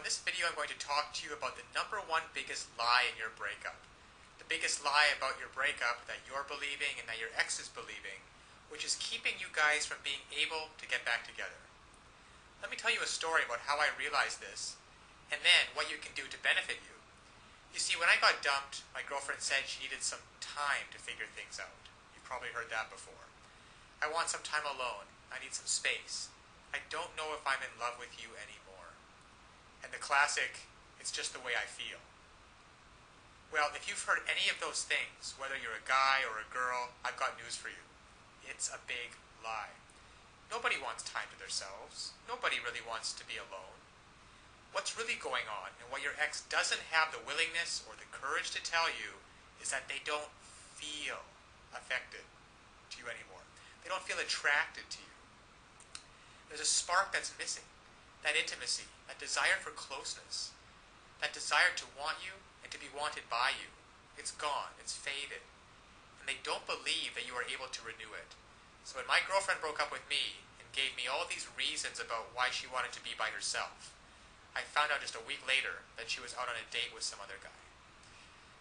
in this video I'm going to talk to you about the number one biggest lie in your breakup. The biggest lie about your breakup that you're believing and that your ex is believing, which is keeping you guys from being able to get back together. Let me tell you a story about how I realized this, and then what you can do to benefit you. You see, when I got dumped, my girlfriend said she needed some time to figure things out. You've probably heard that before. I want some time alone. I need some space. I don't know if I'm in love with you anymore. And the classic, it's just the way I feel. Well, if you've heard any of those things, whether you're a guy or a girl, I've got news for you. It's a big lie. Nobody wants time to themselves. Nobody really wants to be alone. What's really going on, and what your ex doesn't have the willingness or the courage to tell you, is that they don't feel affected to you anymore. They don't feel attracted to you. There's a spark that's missing. That intimacy, that desire for closeness, that desire to want you and to be wanted by you. It's gone. It's faded. And they don't believe that you are able to renew it. So when my girlfriend broke up with me and gave me all these reasons about why she wanted to be by herself, I found out just a week later that she was out on a date with some other guy.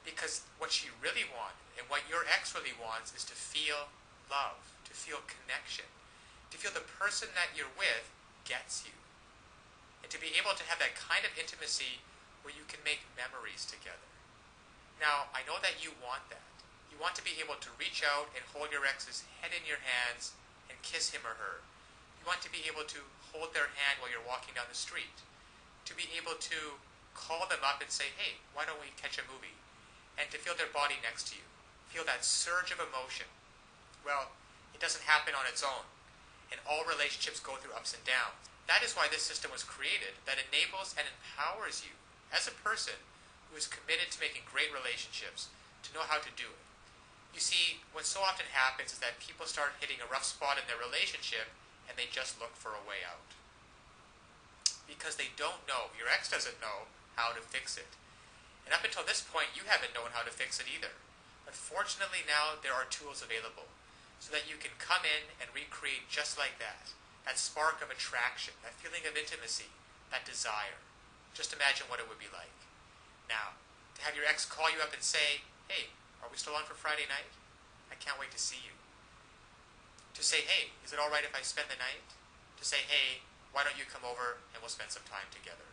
Because what she really wanted, and what your ex really wants, is to feel love, to feel connection, to feel the person that you're with gets you. And to be able to have that kind of intimacy where you can make memories together. Now, I know that you want that. You want to be able to reach out and hold your ex's head in your hands and kiss him or her. You want to be able to hold their hand while you're walking down the street. To be able to call them up and say, hey, why don't we catch a movie? And to feel their body next to you. Feel that surge of emotion. Well, it doesn't happen on its own. And all relationships go through ups and downs. That is why this system was created, that enables and empowers you as a person who is committed to making great relationships to know how to do it. You see, what so often happens is that people start hitting a rough spot in their relationship and they just look for a way out. Because they don't know, your ex doesn't know how to fix it. And up until this point, you haven't known how to fix it either. But fortunately now there are tools available so that you can come in and recreate just like that. That spark of attraction, that feeling of intimacy, that desire. Just imagine what it would be like. Now, to have your ex call you up and say, hey, are we still on for Friday night? I can't wait to see you. To say, hey, is it all right if I spend the night? To say, hey, why don't you come over and we'll spend some time together?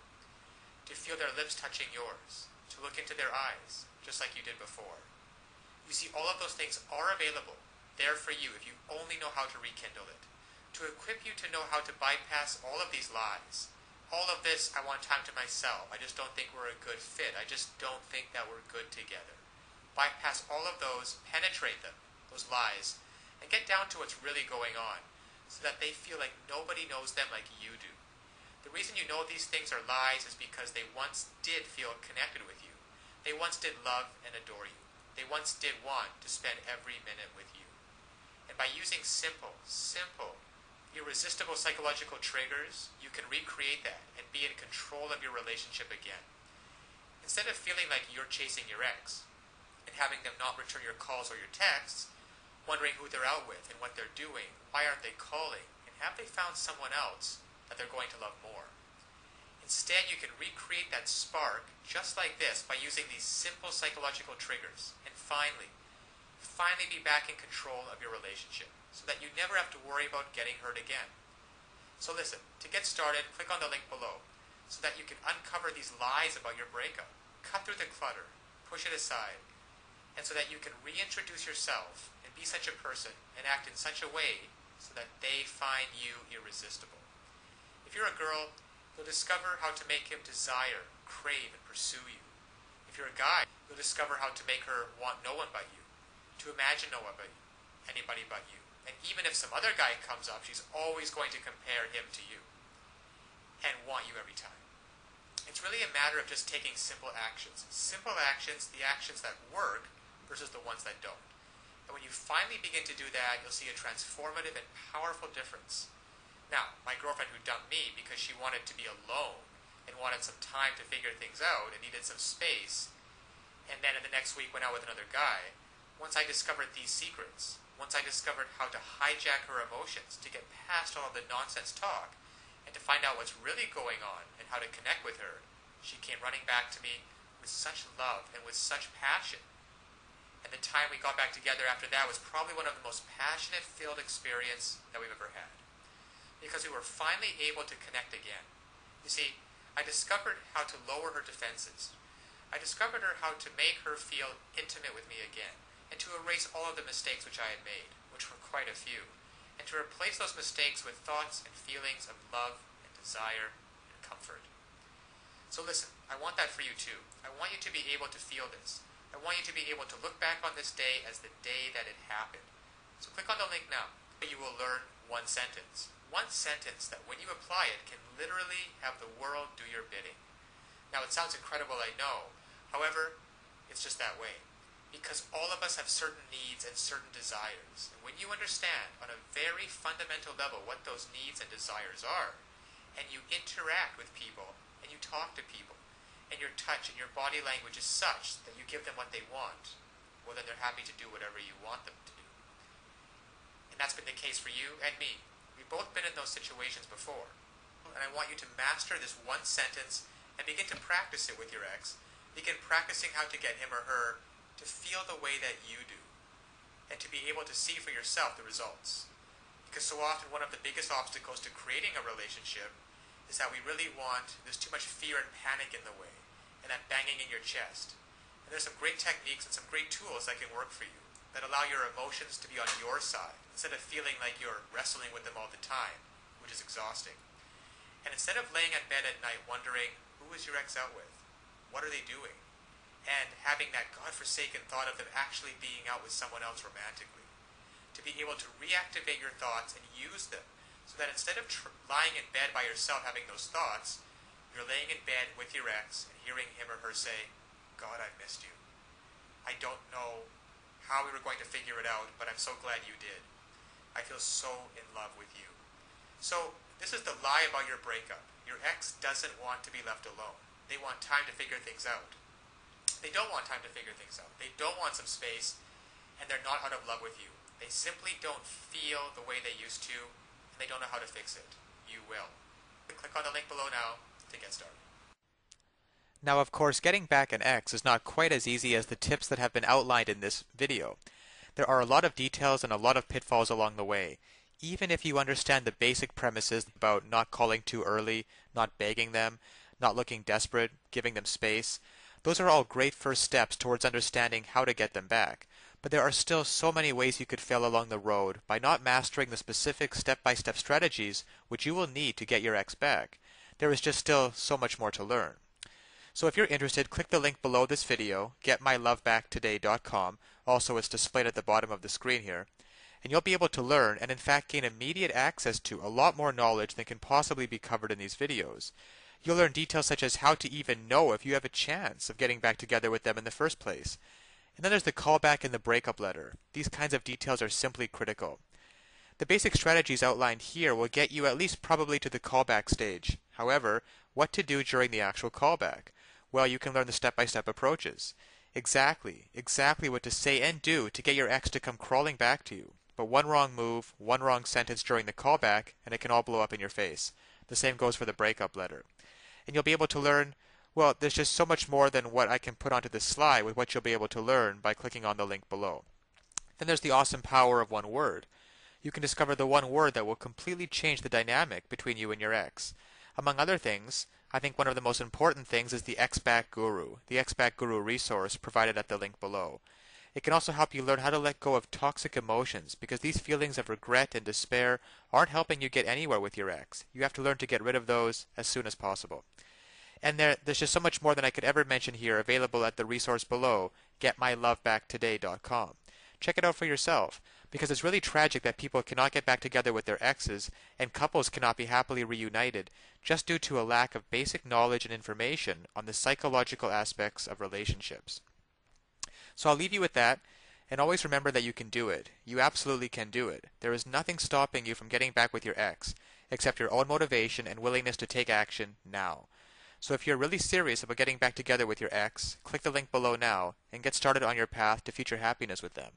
To feel their lips touching yours. To look into their eyes, just like you did before. You see, all of those things are available, there for you if you only know how to rekindle it. To equip you to know how to bypass all of these lies. All of this, I want time to myself. I just don't think we're a good fit. I just don't think that we're good together. Bypass all of those, penetrate them, those lies, and get down to what's really going on so that they feel like nobody knows them like you do. The reason you know these things are lies is because they once did feel connected with you. They once did love and adore you. They once did want to spend every minute with you. And by using simple, irresistible psychological triggers, you can recreate that and be in control of your relationship again. Instead of feeling like you're chasing your ex and having them not return your calls or your texts, wondering who they're out with and what they're doing, why aren't they calling, and have they found someone else that they're going to love more. Instead, you can recreate that spark just like this by using these simple psychological triggers and finally be back in control of your relationship so that you never have to worry about getting hurt again. So listen, to get started, click on the link below so that you can uncover these lies about your breakup, cut through the clutter, push it aside, and so that you can reintroduce yourself and be such a person and act in such a way so that they find you irresistible. If you're a girl, you'll discover how to make him desire, crave, and pursue you. If you're a guy, you'll discover how to make her want no one but you, to imagine no one but you, anybody but you. And even if some other guy comes up, she's always going to compare him to you and want you every time. It's really a matter of just taking simple actions. Simple actions, the actions that work versus the ones that don't. And when you finally begin to do that, you'll see a transformative and powerful difference. Now, my girlfriend who dumped me because she wanted to be alone and wanted some time to figure things out and needed some space, and then in the next week went out with another guy, once I discovered these secrets, once I discovered how to hijack her emotions, to get past all of the nonsense talk, and to find out what's really going on and how to connect with her, She came running back to me with such love and with such passion. And the time we got back together after that was probably one of the most passionate filled experience that we've ever had. Because we were finally able to connect again. You see, I discovered how to lower her defenses. I discovered how to make her feel intimate with me again, and to erase all of the mistakes which I had made, which were quite a few, and to replace those mistakes with thoughts and feelings of love and desire and comfort. So listen, I want that for you too. I want you to be able to feel this. I want you to be able to look back on this day as the day that it happened. So click on the link now. You will learn one sentence. One sentence that when you apply it can literally have the world do your bidding. Now it sounds incredible, I know. However, it's just that way. Because all of us have certain needs and certain desires. And when you understand on a very fundamental level what those needs and desires are, and you interact with people, and you talk to people, and your touch and your body language is such that you give them what they want, well then they're happy to do whatever you want them to do. And that's been the case for you and me. We've both been in those situations before. And I want you to master this one sentence and begin to practice it with your ex. Begin practicing how to get him or her to feel the way that you do, and to be able to see for yourself the results. Because so often one of the biggest obstacles to creating a relationship is that there's too much fear and panic in the way, and that banging in your chest. And there's some great techniques and some great tools that can work for you, that allow your emotions to be on your side, instead of feeling like you're wrestling with them all the time, which is exhausting. And instead of laying in bed at night wondering, who is your ex out with? What are they doing? And having that godforsaken thought of them actually being out with someone else romantically. To be able to reactivate your thoughts and use them, so that instead of lying in bed by yourself having those thoughts, you're laying in bed with your ex and hearing him or her say, God, I missed you. I don't know how we were going to figure it out, but I'm so glad you did. I feel so in love with you. So this is the lie about your breakup. Your ex doesn't want to be left alone. They want time to figure things out. They don't want time to figure things out. They don't want some space, and they're not out of love with you. They simply don't feel the way they used to, and they don't know how to fix it. You will. Click on the link below now to get started. Now, of course, getting back an ex is not quite as easy as the tips that have been outlined in this video. There are a lot of details and a lot of pitfalls along the way. Even if you understand the basic premises about not calling too early, not begging them, not looking desperate, giving them space, those are all great first steps towards understanding how to get them back. But there are still so many ways you could fail along the road by not mastering the specific step-by-step strategies which you will need to get your ex back. There is just still so much more to learn. So if you're interested, click the link below this video, getmylovebacktoday.com. Also, it's displayed at the bottom of the screen here. And you'll be able to learn and in fact gain immediate access to a lot more knowledge than can possibly be covered in these videos. You'll learn details such as how to even know if you have a chance of getting back together with them in the first place. And then there's the callback and the breakup letter. These kinds of details are simply critical. The basic strategies outlined here will get you at least probably to the callback stage. However, what to do during the actual callback? Well, you can learn the step-by-step approaches. Exactly what to say and do to get your ex to come crawling back to you. But one wrong move, one wrong sentence during the callback, and it can all blow up in your face. The same goes for the breakup letter. And you'll be able to learn, well, there's just so much more than what I can put onto this slide with what you'll be able to learn by clicking on the link below. Then there's the awesome power of one word. You can discover the one word that will completely change the dynamic between you and your ex. Among other things, I think one of the most important things is the Ex-Back Guru, the Ex-Back Guru resource provided at the link below. It can also help you learn how to let go of toxic emotions, because these feelings of regret and despair aren't helping you get anywhere with your ex. You have to learn to get rid of those as soon as possible. And there's just so much more than I could ever mention here available at the resource below, getmylovebacktoday.com. Check it out for yourself, because it's really tragic that people cannot get back together with their exes, and couples cannot be happily reunited, just due to a lack of basic knowledge and information on the psychological aspects of relationships. So I'll leave you with that, and always remember that you can do it. You absolutely can do it. There is nothing stopping you from getting back with your ex, except your own motivation and willingness to take action now. So if you're really serious about getting back together with your ex, click the link below now and get started on your path to future happiness with them.